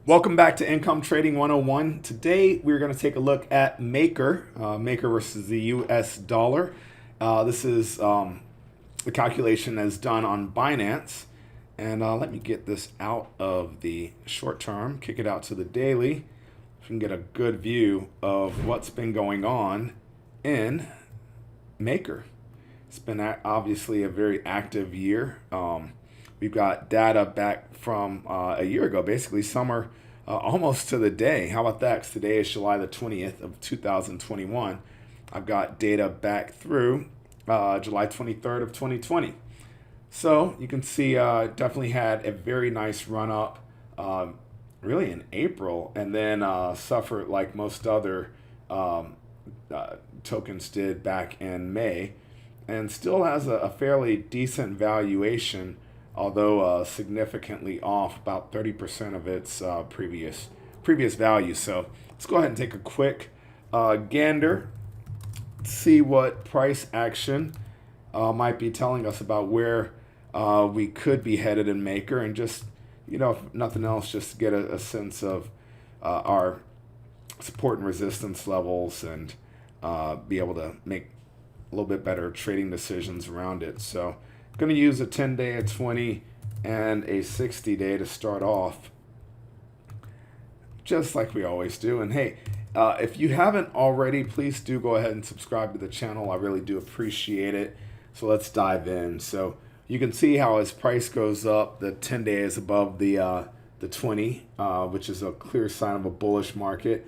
Welcome back to Income Trading 101. Today we're going to take a look at Maker versus the US dollar. This is the calculation as done on Binance. And let me get this out of the short term, kick it out to the daily. So we can get a good view of what's been going on in Maker. It's been obviously a very active year. We've got data back from a year ago, basically summer, almost to the day. How about that? 'Cause today is July the 20th of 2021. I've got data back through July 23rd of 2020. So you can see definitely had a very nice run up really in April, and then suffered like most other tokens did back in May, and still has a fairly decent valuation, although significantly off about 30% of its previous value. So let's go ahead and take a quick gander, see what price action might be telling us about where we could be headed in Maker, and just, you know, if nothing else, just get a sense of our support and resistance levels, and be able to make a little bit better trading decisions around it. So I'm going to use a 10-day, a 20, and a 60-day to start off, just like we always do. And hey, if you haven't already, please do go ahead and subscribe to the channel. I really do appreciate it. So let's dive in. So you can see how as price goes up, the 10-day is above the 20, which is a clear sign of a bullish market.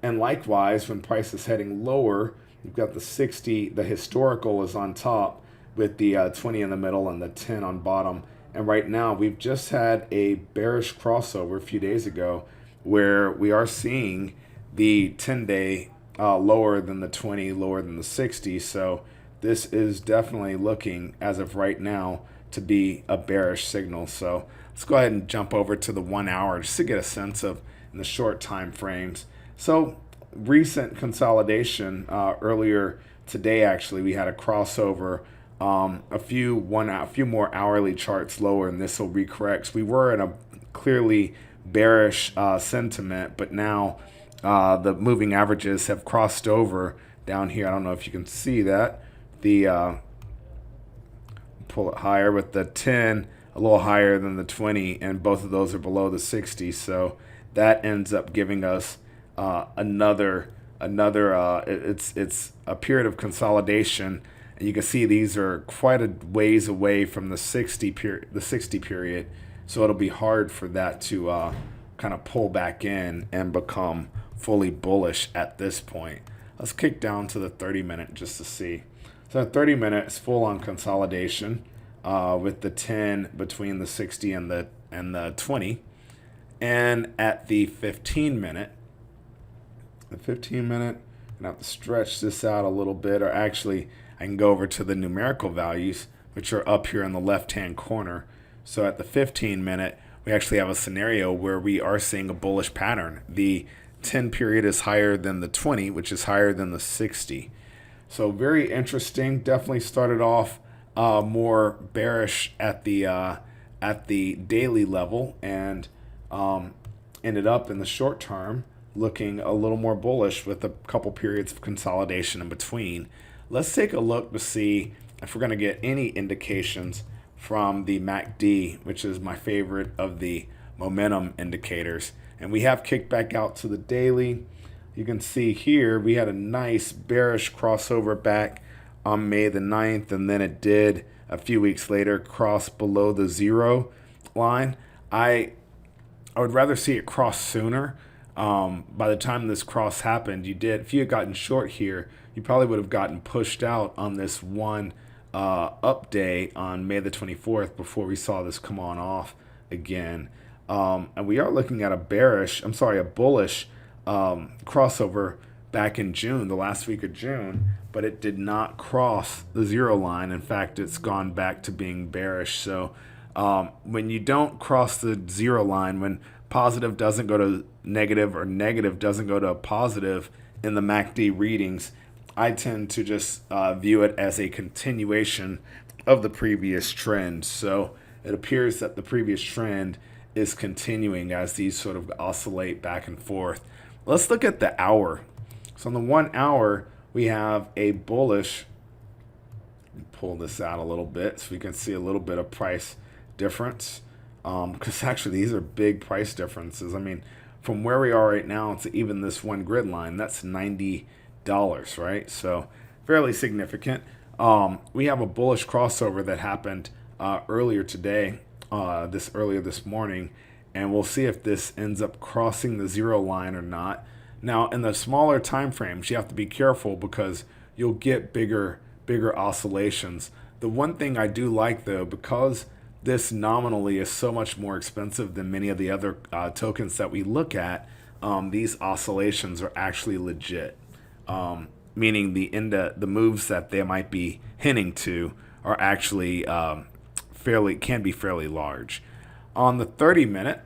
And likewise, when price is heading lower, you've got the 60, the historical is on top, with the 20 in the middle and the 10 on bottom. And right now, we've just had a bearish crossover a few days ago, where we are seeing the 10-day lower than the 20, lower than the 60. So this is definitely looking, as of right now, to be a bearish signal. So let's go ahead and jump over to the 1 hour just to get a sense of in the short time frames. So recent consolidation earlier today, actually, we had a crossover. A few more hourly charts lower, and this will recorrect. We were in a clearly bearish sentiment, but now the moving averages have crossed over down here. I don't know if you can see that. The pull it higher with the 10 a little higher than the 20, and both of those are below the 60. So that ends up giving us another it's a period of consolidation. And you can see these are quite a ways away from the 60 period, so it'll be hard for that to kind of pull back in and become fully bullish at this point. Let's kick down to the 30-minute just to see. So the 30-minute is full on consolidation with the 10 between the 60 and the 20, and at the 15-minute, I'm gonna have to stretch this out a little bit, or actually I can go over to the numerical values, which are up here in the left-hand corner. So at the 15-minute, we actually have a scenario where we are seeing a bullish pattern. The 10 period is higher than the 20, which is higher than the 60. So very interesting. Definitely started off more bearish at the daily level, and ended up in the short term looking a little more bullish with a couple periods of consolidation in between. Let's take a look to see if we're going to get any indications from the MACD, which is my favorite of the momentum indicators. And we have kicked back out to the daily. You can see here we had a nice bearish crossover back on May the 9th, and then it did a few weeks later cross below the 0 line. I would rather see it cross sooner. By the time this cross happened, if you had gotten short here, you probably would have gotten pushed out on this one up day on May the 24th before we saw this come on off again. And we are looking at a bullish crossover back in June, the last week of June, but it did not cross the 0 line. In fact, it's gone back to being bearish. So when you don't cross the 0 line, when positive doesn't go to negative or negative doesn't go to positive in the MACD readings, I tend to just view it as a continuation of the previous trend. So it appears that the previous trend is continuing as these sort of oscillate back and forth. Let's look at the hour. So on the 1 hour, we have a bullish. Pull this out a little bit so we can see a little bit of price difference. Because actually these are big price differences. I mean, from where we are right now to even this one grid line, that's $90, right? So fairly significant. We have a bullish crossover that happened earlier today, earlier this morning, and we'll see if this ends up crossing the zero line or not. Now, in the smaller time frames, you have to be careful because you'll get bigger oscillations. The one thing I do like, though, because this nominally is so much more expensive than many of the other tokens that we look at, these oscillations are actually legit. Meaning the moves that they might be hinting to are actually can be fairly large. On the 30-minute,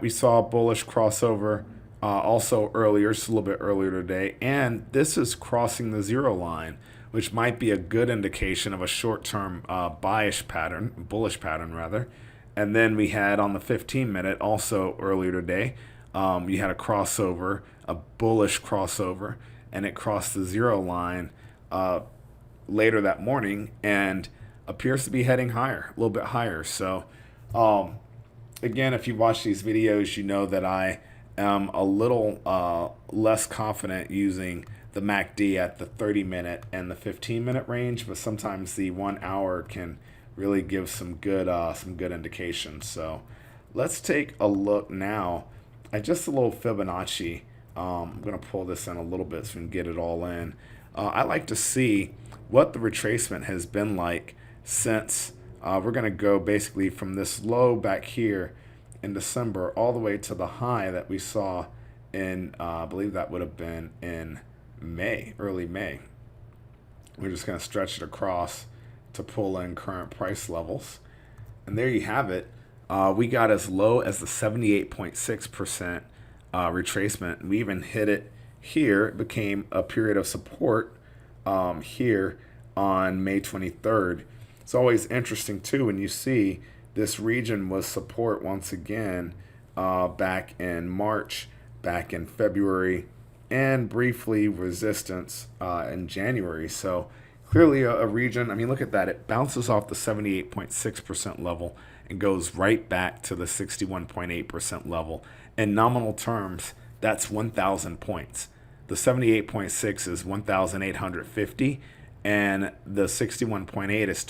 we saw a bullish crossover also earlier, just a little bit earlier today, and this is crossing the zero line, which might be a good indication of a short-term bullish pattern rather. And then we had on the 15-minute also earlier today, you had a crossover, a bullish crossover, and it crossed the zero line later that morning and appears to be heading higher, a little bit higher. So again, if you watch these videos, you know that I am a little less confident using the MACD at the 30-minute and the 15-minute range, but sometimes the 1 hour can really give some good indications. So let's take a look now at just a little Fibonacci. I'm going to pull this in a little bit so we can get it all in. I like to see what the retracement has been like since we're going to go basically from this low back here in December all the way to the high that we saw in, I believe that would have been in May, early May. We're just going to stretch it across to pull in current price levels. And there you have it. We got as low as the 78.6% retracement. We even hit it here. It became a period of support here on May 23rd. It's always interesting too when you see this region was support once again back in March, back in February, and briefly resistance in January. So clearly a region, I mean, look at that. It bounces off the 78.6% level and goes right back to the 61.8% level. In nominal terms, that's 1,000 points. The 78.6 is 1,850, and the 61.8 is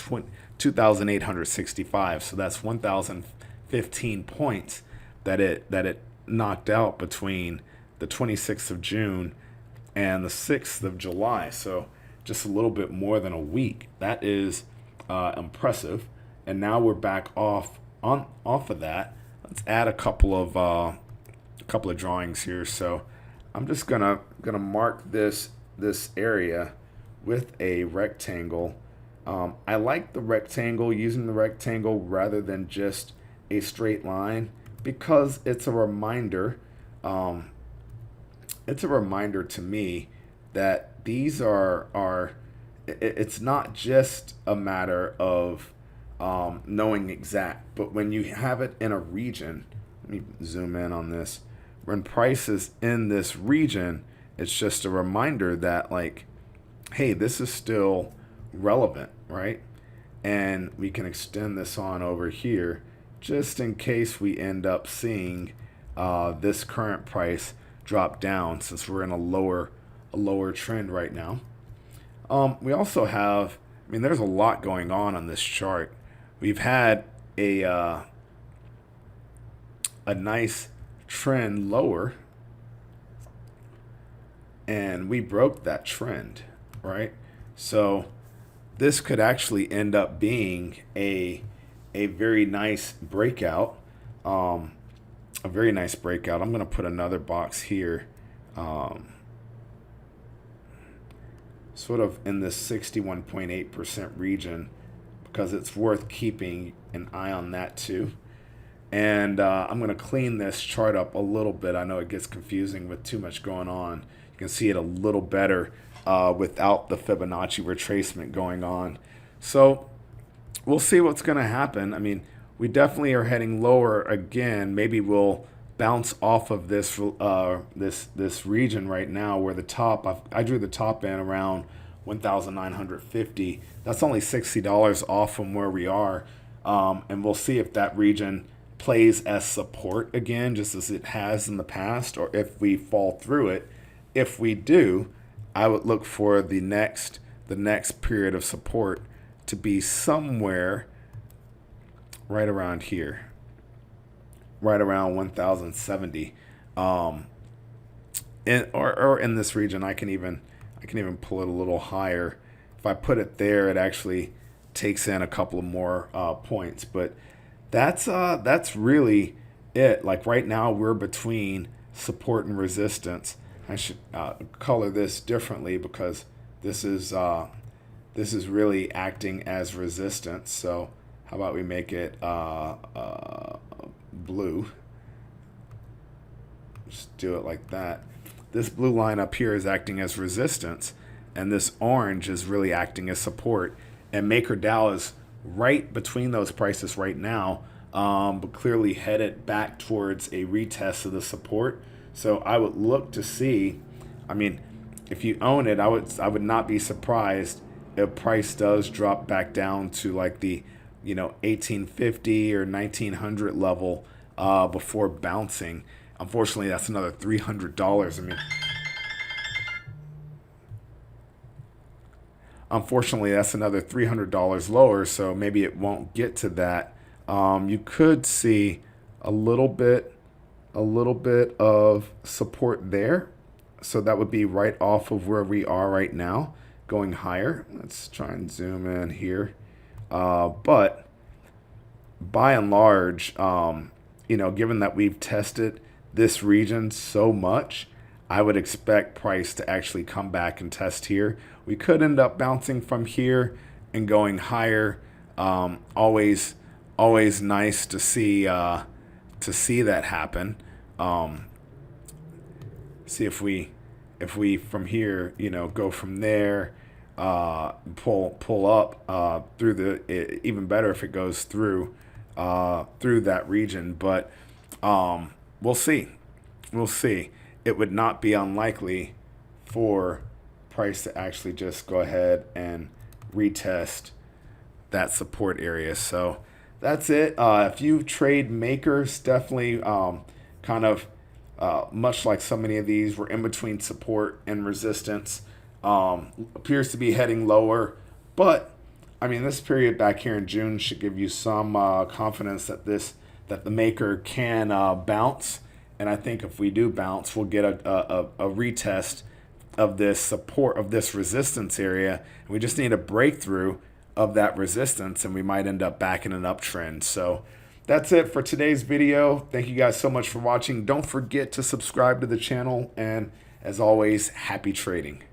2,865. So that's 1,015 points that it knocked out between the 26th of June and the 6th of July. So just a little bit more than a week. That is impressive. And now we're back off of that. Let's add a couple of drawings here. So I'm just gonna mark this area with a rectangle. I like the rectangle, using the rectangle rather than just a straight line, because it's a reminder. It's a reminder to me that these are it's not just a matter of knowing exact, but when you have it in a region, let me zoom in on this. When price is in this region, it's just a reminder that, like, hey, this is still relevant, right? And we can extend this on over here just in case we end up seeing this current price drop down, since we're in a lower trend right now. We also have, I mean, there's a lot going on this chart. We've had a nice trend lower, and we broke that trend, right? So this could actually end up being a very nice breakout. A very nice breakout. I'm going to put another box here, sort of in this 61.8% region, because it's worth keeping an eye on that too. And I'm going to clean this chart up a little bit. I know it gets confusing with too much going on. You can see it a little better without the Fibonacci retracement going on. So we'll see what's going to happen. I mean, we definitely are heading lower again. Maybe we'll bounce off of this this region right now where the top, I drew the top in around 1,950. That's only $60 off from where we are. And we'll see if that region plays as support again, just as it has in the past, or if we fall through it. If we do, I would look for the next period of support to be somewhere right around here, right around 1,070, or in this region. I can even pull it a little higher. If I put it there, it actually takes in a couple of more points. But that's really it. Like right now, we're between support and resistance. I should color this differently because this is really acting as resistance. So how about we make it blue? Just do it like that. This blue line up here is acting as resistance, and this orange is really acting as support. And MakerDAO is right between those prices right now, but clearly headed back towards a retest of the support. So I would look to see, I mean, if you own it, I would not be surprised if price does drop back down to like the 1850 or 1900 level before bouncing. Unfortunately, that's another $300. I mean, unfortunately, that's another $300 lower, so maybe it won't get to that. You could see a little bit of support there, so that would be right off of where we are right now, going higher. Let's try and zoom in here. But by and large, given that we've tested this region so much, I would expect price to actually come back and test here. We could end up bouncing from here and going higher. Always nice to see that happen. See if we from here, go from there, pull up through the, even better if it goes through that region. But we'll see. It would not be unlikely for price to actually just go ahead and retest that support area. So that's it. If you trade makers, definitely kind of much like so many of these, we're in between support and resistance. Appears to be heading lower, but I mean, this period back here in June should give you some confidence that the maker can bounce. And I think if we do bounce, we'll get a retest of this support, of this resistance area. We just need a breakthrough of that resistance, and we might end up back in an uptrend. So that's it for today's video. Thank you guys so much for watching. Don't forget to subscribe to the channel, and as always, happy trading.